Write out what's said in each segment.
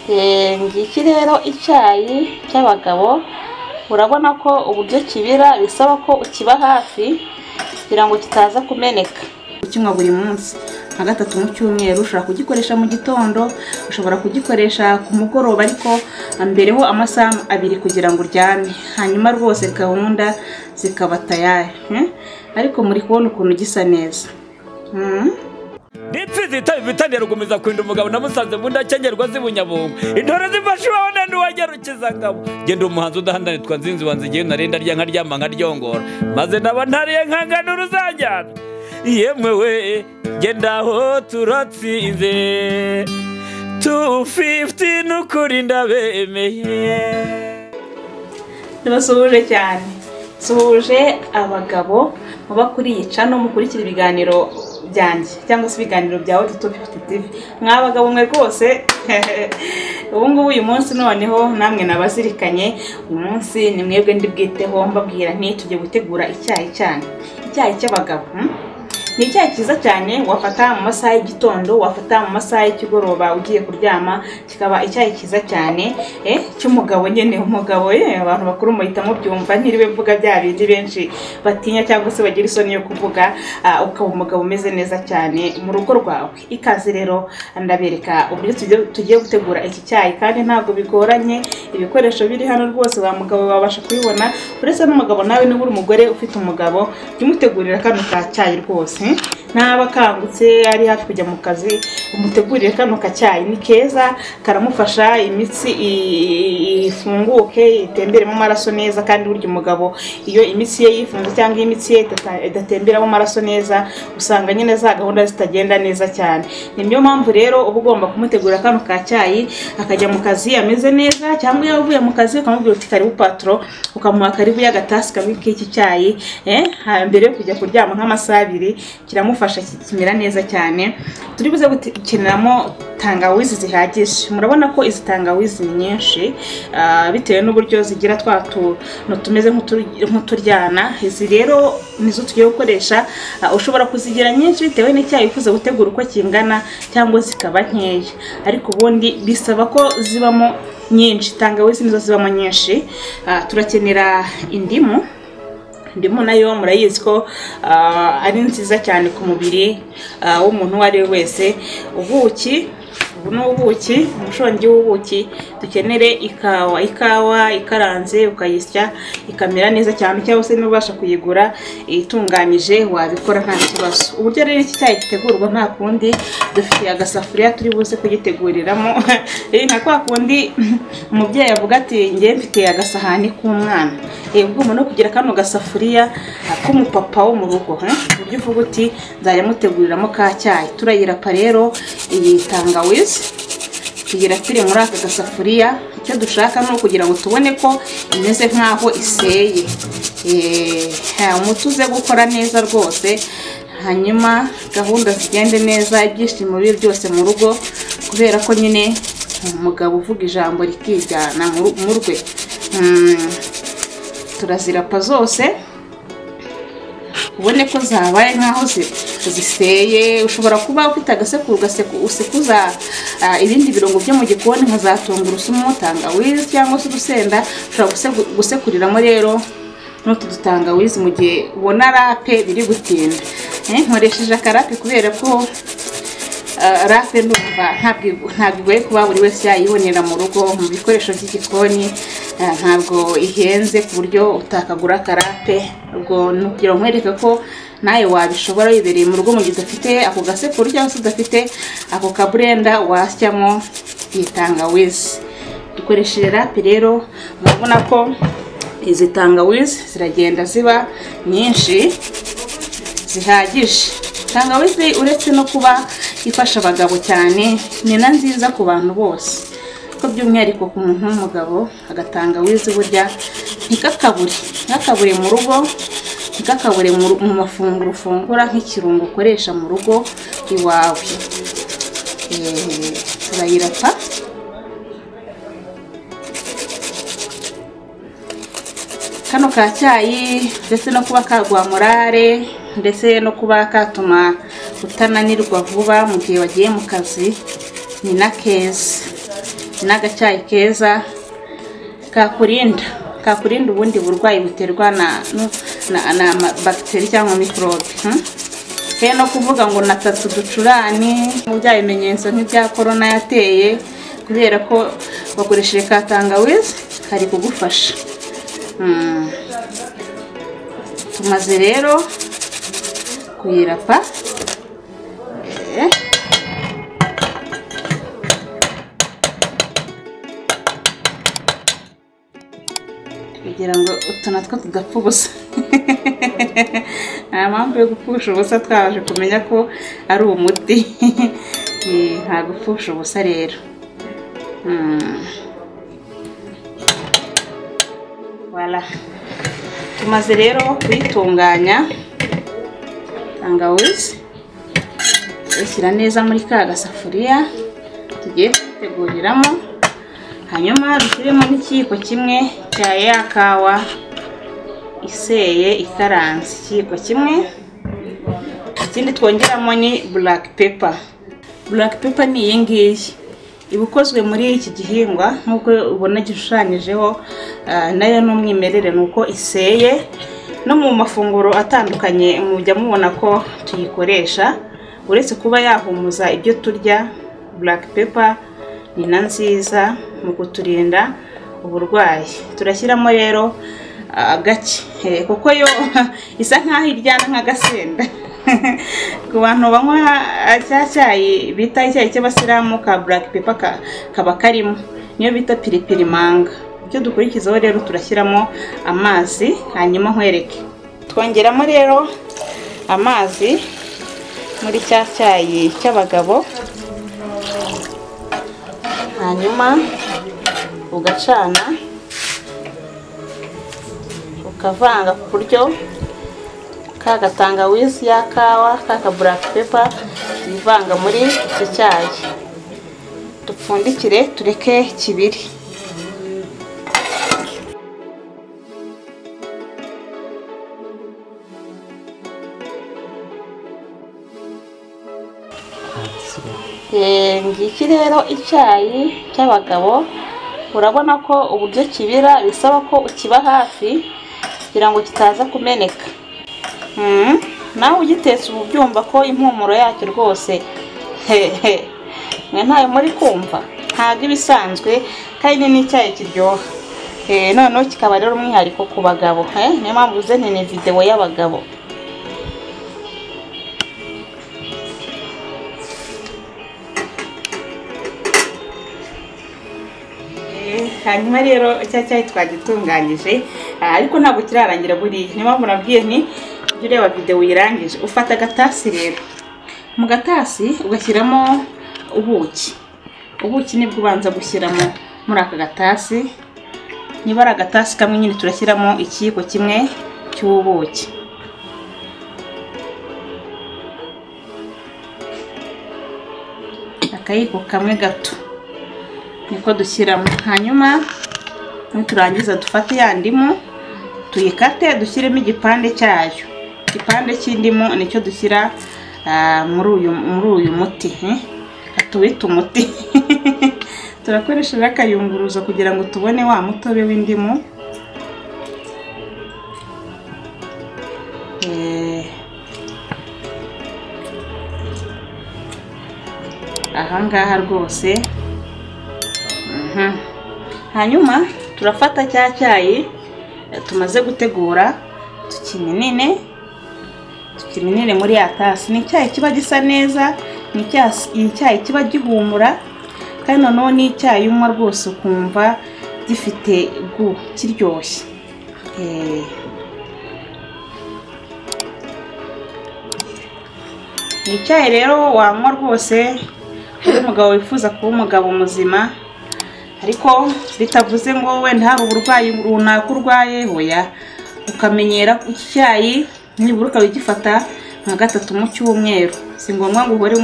Ngiki rero icyayi cy'abagabo, urabona ko uburyo kibira bisaba ko ukiba hafi kugira ngo kitaza kumeneka. Ukinywa buri munsi nka gatatu mu cyumweru, ushobora kugikoresha mu gitondo, ushobora kugikoresha ku mugoroba, ariko mbereho amasaha 2 kugira ngo uryame, hanyuma rwose gahunda zikaba tayari. Ariko muri kubona ukuntu gisa neza. Nitsi bitangira gukomeza kwinda umugabo namusanze mu ndacengerwa z'Ibunyabungo, intore zifashe wabona nduwagerukiza ngabo. Genda umuhanzi udahandana twa nzinzi wanzigiye narenda rya nkaryama nkaryongora, maze ndaba ntariye nkangana uruzanjyana. Yemwe we genda aho turatsinze 250 n'ukuri ndabemeye. Ndabasuhuje cyane, suhuje abagabo muba kuri iyi channel mukurikira ibiganiro byanjye cyangwa se ibiganiro bya World Top 50 TV. Mwabagabo mwe rwose ubu uyu munsi noneho namwe nabazirikanye. Uyu munsi ni mwebwe ndibwiteho mbabwira nti tujye gutegura icyayi cyane. Icyayi cy'abagabo ni icyayi cyiza cyane, wafata mu masaha y'igitondo, wafata mu masaha y'ikigoroba ugiye kuryama, kikaba icyayi cyiza cyane cy'umugabo nyene. Umugabo abantu bakuru muhitamo byumva, ntiriwe mvuga bya bindi benshi batinya cyangwa se bagira isoni yo kuvuga. Ukaba umugabo umeze neza cyane mu rugo rwawe. Ikaze rero ndabereka uburyo tugiye gutegura iki cyayi, kandi ntabwo bigoranye. Ibikoresho biri hano rwose wa mugabo babasha kubibona, uretse n'umugabo nawe niba uri umugore ufite umugabo jumutegurira kano ka cyayi rwose. Naba kangutse ari hafi kujya mu kazi, umutegurire kano kacyayi. Ni keza, karamufasha imitsi ifunguke, itemberemo amaraso neza. Kandi burya umugabo iyo imitsi ye yifunze cyangwa imitsi ye idatemberamo amaraso neza, usanga nyine za gahunda zitagenda neza cyane. Niyo mpamvu rero uba ugomba kumutegurira kano kacyayi, akajya mu kazi ameze neza, cyangwa iyo uvuye mu kazi ukamubwira uti karibu patro, ukamuha karibu y'agatasi kamwe k'iki cyayi mbere yo kujya kuryama nk'amasaha 2, kiramufasha kimera neza cyane. Turi buze gukeneramo tangawizi zihagije. Murabona ko izi tangawizi ni nyinshi bitewe n'uburyo zigira tumeze nk'uturyana. Izi rero nizo tugiye gukoresha. Ushobora kuzigira nyinshi bitewe n'icyayi ufuza gutegura uko kingana, cyangwa zikaba nkeya, ariko ubundi bisaba ko zibamo nyinshi. Tangawizi nizo zibamo nyinshi. Turakenera indimu. Indimu nayo murayizi ko ari nziza cyane ku mubiri w'umuntu uwo ari we wese. Ubuki, ubu ni ubuki, umushongi w'ubuki. Dukenere ikawa ikaranze ukayisya ikamera neza cyane, cyangwa se nubasha kuyigura itunganyije wabikora nta kibazo. Uburyo rero iki cyayi gitegurwa nta kundi, dufite agasafuriya turi buze kugiteguriramo. Nka kwa kundi umubyeyi avuga ati ngiye mfite agasahani k'umwana, ubwo no kugira kano gasafuriya k'umupapa wo mu rugo. Uburyo uvuga uti nzajya muteguriramo ka cyayi. Turayirapa rero iyi tangawizi, tugira turi muri aka gasafuriya. Icyo dushaka no kugira ngo tubone ko imeze nkaho iseye, umutuze gukora neza rwose, hanyuma gahunda zigende neza, ibyishimo biri byose mu rugo, kubera ko nyine umugabo uvuga ijambo rikijyana mu rwe. Turazirapa zose ubone ko zabaye nkaho ziseye. Ushobora kuba ufite agasekuru usekuza ibindi birungo byo mu gikoni nka za tungurusumu, tangawizi cyangwa se urusenda. Ushobora gusekuriramo rero n'utu dutangawizi mu gihe ubona rape biri gutinda. Nkoresheje akarape kubera ko rape ntabwo igoye kuba buri wese yayibonera mu rugo mu bikoresho by'igikoni. Ntabwo ihenze ku buryo utakagura akarape. Ubwo nugira nkwereka ko nawe wabishobora wibereye mu rugo mu gihe udafite ako gasekuru cyangwa se udafite ako kaburenda wasyamo iyi tangawizi. Dukoresheje rape rero, murabona ko izi tangawizi ziragenda ziba nyinshi zihagije. Tangawizi uretse no kuba ifasha abagabo cyane, ni na nziza ku bantu bose, ko by'umwihariko ku muntu w'umugabo. Agatangawizi burya ntikakabure mu rugo, ntikakabure mu mafunguro ufungura nk'ikirungo ukoresha mu rugo iwawe. Turayirapa. Kano ka cyayi ndetse no kuba kagwa morale, ndetse no kuba katuma utananirwa vuba mu gihe wagiye mu kazi, ni na keza. n'agacyayi keza kakurinda ubundi burwayi buterwa na bagiteri cyangwa mikorobe. He no kuvuga ngo natatu ducurane bya bimenyetso nk'ibya corona yateye kubera ko bakoresheje ka tangawizi kari kugufasha. Tumaze rero kuyirapa kugira ngo utu natwo tudapfa ubusa. Nta mpamvu yo gupfusha ubusa, twaje kumenya ko ari umuti. Nta gupfusha ubusa rero. Voilà, tumaze rero kuyitunganya. Tangawizi ushyira neza muri ka gasafuriya tugiye guteguriramo, hanyuma dushyiremo n'ikiyiko kimwe cya ya kawa iseye ikaranze, ikiyiko kimwe. Ikindi twongeramo ni black pepper. Black pepper ni iyi ngiyi iba ikozwe muri iki gihingwa nk'uko ubona gishushanyijeho, nayo n'umwimerere nuko iseye. No mu mafunguro atandukanye mujya mubona ko tuyikoresha, uretse kuba yahumuza ibyo turya. Black pepper ni na nziza mu kuturinda uburwayi. Turashyiramo rero gake kuko yo isa nkaho iryana nk'agasenda. Ku bantu banywa cyayi bita icyayi cy'abasilamu, ka black pepper kaba karimo, niyo bita piripiri manga. Icyo dukurikizaho rero turashyiramo amazi, hanyuma nkwereke. Twongeramo rero amazi muri cya cyayi cy'abagabo, hanyuma ugacana ukavanga ku buryo ka gatangawizi ya kawa ka black pepper yivanga muri icyo cyayi. Dupfundikire tureke kibiri. Ngiki rero icyayi cy'abagabo. Urabona ko uburyo kibira bisaba ko ukiba hafi kugira ngo kitaza kumeneka. Nawe ugitetse ubu byumva ko impumuro yacyo rwose mwe ntayo muri kumva, ntabwo ibisanzwe kandi n'icyayi kiryoha. Noneho kikaba rero umwihariko ku bagabo. Niyo mpamvu uze ni video y'abagabo. Hanyuma rero cya cyayi twagitunganyije, ariko ntabwo kirarangira buriya. Niyo mpamvu nabwiye nti ujye ureba video uyirangije. Ufata agatasi rero, mu gatasi ugashyiramo ubuki. Ubuki nibwo ubanza gushyiramo muri aka gatasi. Niba ari agatasi kamwe nyine turashyiramo ikiyiko kimwe cy'ubuki. Akayiko kamwe gato niko dushyiramo. Hanyuma turangiza dufate ya ndimu tuyikate, dushyiremo igipande cyayo. Igipande cy'indimu nicyo dushyira muri uyu muti. Tuwita umuti. Turakoresha akayunguruzo kugira ngo tubone wa mutobe w'indimu. Ahangaha rwose. Hanyuma turafata cya cyayi tumaze gutegura, tukiminine muri ya tasi. Ni icyayi kiba gisa neza, ni icyayi kiba gihumura, kandi noneho ni icyayi unywa rwose ukumva gifite kiryoshye. Ni icyayi rero wanywa rwose uri umugabo wifuza kuba umugabo muzima, ariko bitavuze ngo wenda hari uburwayi runaka urwaye. Hoya, ukamenyera icyayi nibura ukabigifata nka 3 mu cyumweru. Si ngombwa ngo uhore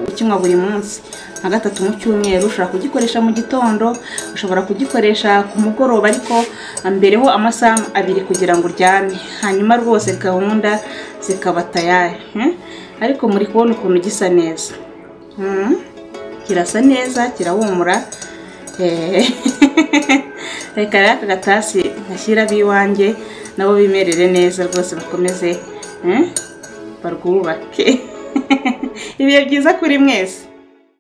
ukinywa buri munsi. Nka 3 mu cyumweru. Ushobora kugikoresha mu gitondo, ushobora kugikoresha ku mugoroba, ariko mbereho amasaha 2 kugira ngo uryame. Hanyuma rwose gahunda zikaba tayari. Ariko muri kubona ukuntu gisa neza. Kirasa neza, kirahumura. reka rero aka gatasi nkashyira ab'iwanjye nabo bimerere neza rwose bakomeze barwubake ibihe byiza kuri mwese.